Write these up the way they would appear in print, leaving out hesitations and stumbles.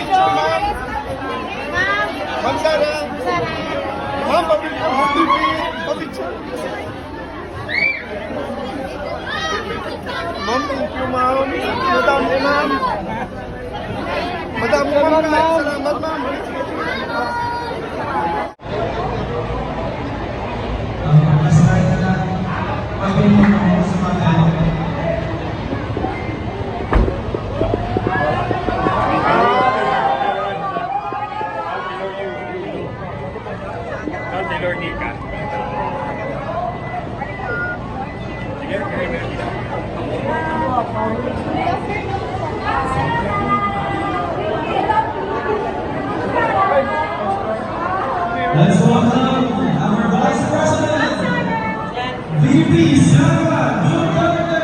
Pa-picture, ma'am. Ma'am Sarah. Ma'am, pa-picture. Ma'am, thank you, ma'am. Madam, ma'am. Madam, ma'am. Salamat, ma'am. Let's welcome our Vice President, VP Sara Duterte.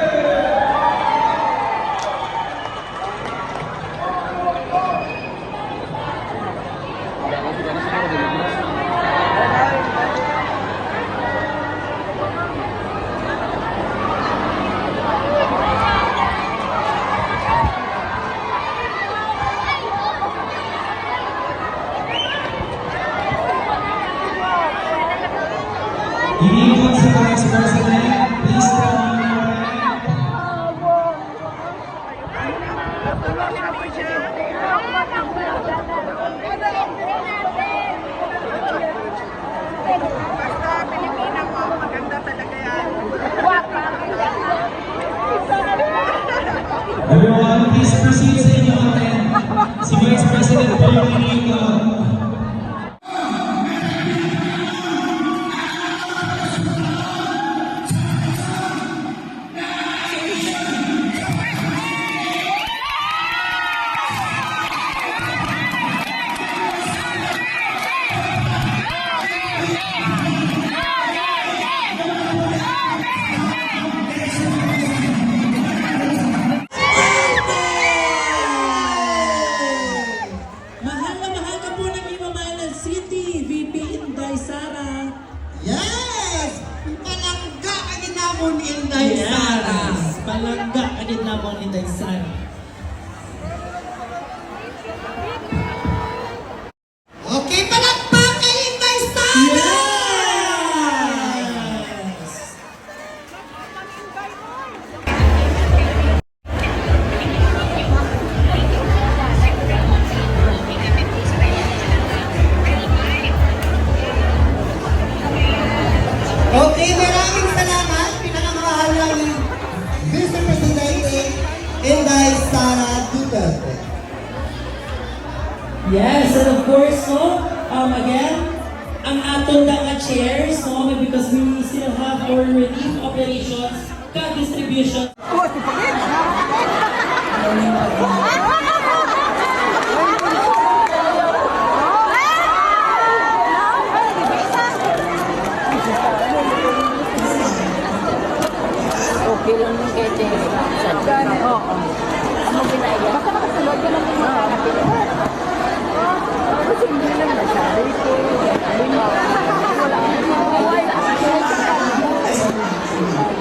Iniwan sa Vice President, please tell me your name. Basta Pilipina mo, maganda talaga yan. Everyone, please proceed sa inyo natin. Si Vice President Paul Inigo. Sara. Yes! Palangga ka ginamon Inday Sara. Yes, palangga kanit lamang Inday Sara. Okay, palakpak kay Inday Sara! Yes! Okay, maraming salamat. Pinakamahal namin Vice Presidente Inday Sara Duterte. Yes, and of course, no, again, ang aton nga chairs, no, because we still have our relief operations, distribution. Okay lang yung kete. Oo. Ano ginaya? Basta makasunod ka lang yung mga kapitid. Kasi hindi lang na siya. Dito. Wala.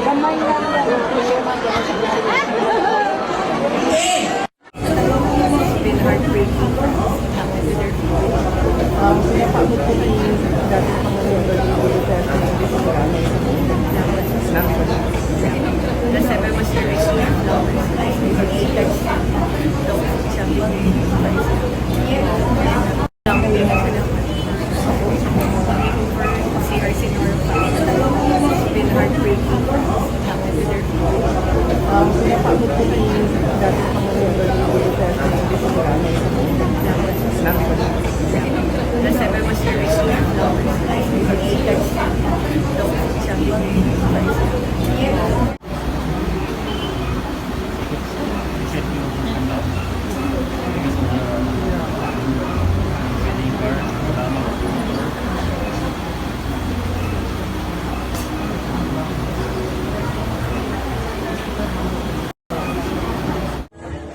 Gamay lang. Been heartbreaking. Pinapagod ko na yung dati Pangulong the seven was the reason been heartbreaking. Pinapagod ko na yung dati the seven was the reason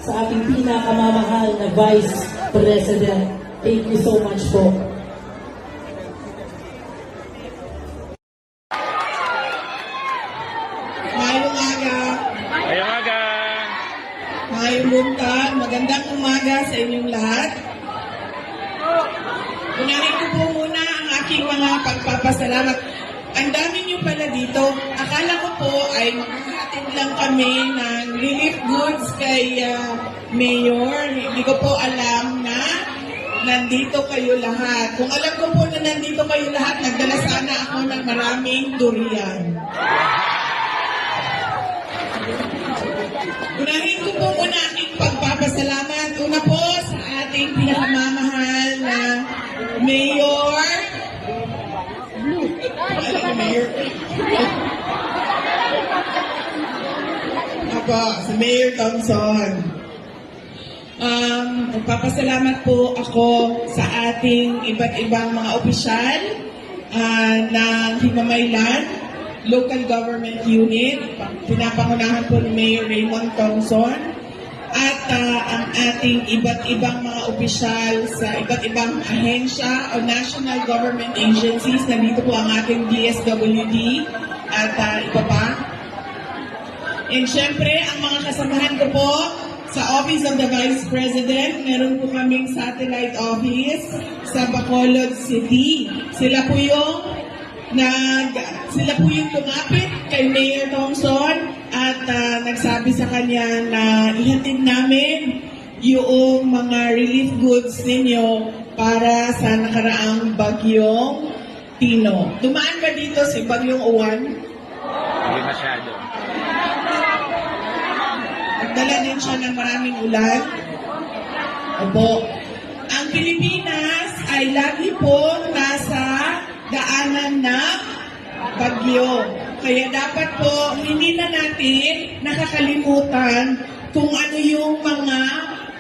sa ating pinakamamahal na Vice President. Thank you so much po. Mayroong umaga. Mayroong umaga. Mayroong buntag. Magandang umaga sa inyong lahat. Unahin ko po muna ang aking mga pagpapasalamat. Ang dami niyo pala dito. Akala ko po ay maghahatid lang kami ng relief goods kay Mayor. Hindi ko po alam na nandito kayo lahat. Kung alam ko po na nandito kayo lahat, nagdala sana ako ng maraming durian. Unahin ko po muna aking pagpapasalamat. Una po sa ating pinakamamahal na Mayor. Alam mo, Mayor? Apo, si Mayor Thompson. Magpapasalamat po ako sa ating iba't ibang mga opisyal ng Himamaylan Local Government Unit. Pinapangunahan po ni Mayor Raymond Thompson at ang ating iba't ibang mga opisyal sa iba't ibang ahensya o national government agencies. Nandito po ang ating DSWD at iba pa. And syempre, ang mga kasamahan ko po sa Office of the Vice President, meron po kaming satellite office sa Bacolod City. Sila po yung lumapit kay Mayor Thompson at nagsabi sa kanya na ihatid namin yung mga relief goods ninyo para sa nakaraang bagyong Tino. Dumaan ba dito si bagyong Uwan? Hindi masyado. Nagdala din siya ng maraming ulan. Opo. Ang Pilipinas ay lagi po nasa daanan ng bagyo. Kaya dapat po hindi na natin nakakalimutan kung ano yung mga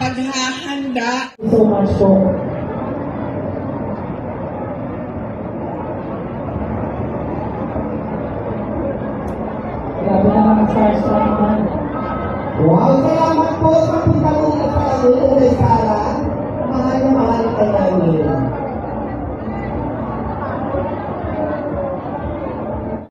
paghahanda. So much po. Grabe naman ang stars naman. Wow, salamat po sa punta mo sa Lulay Sala.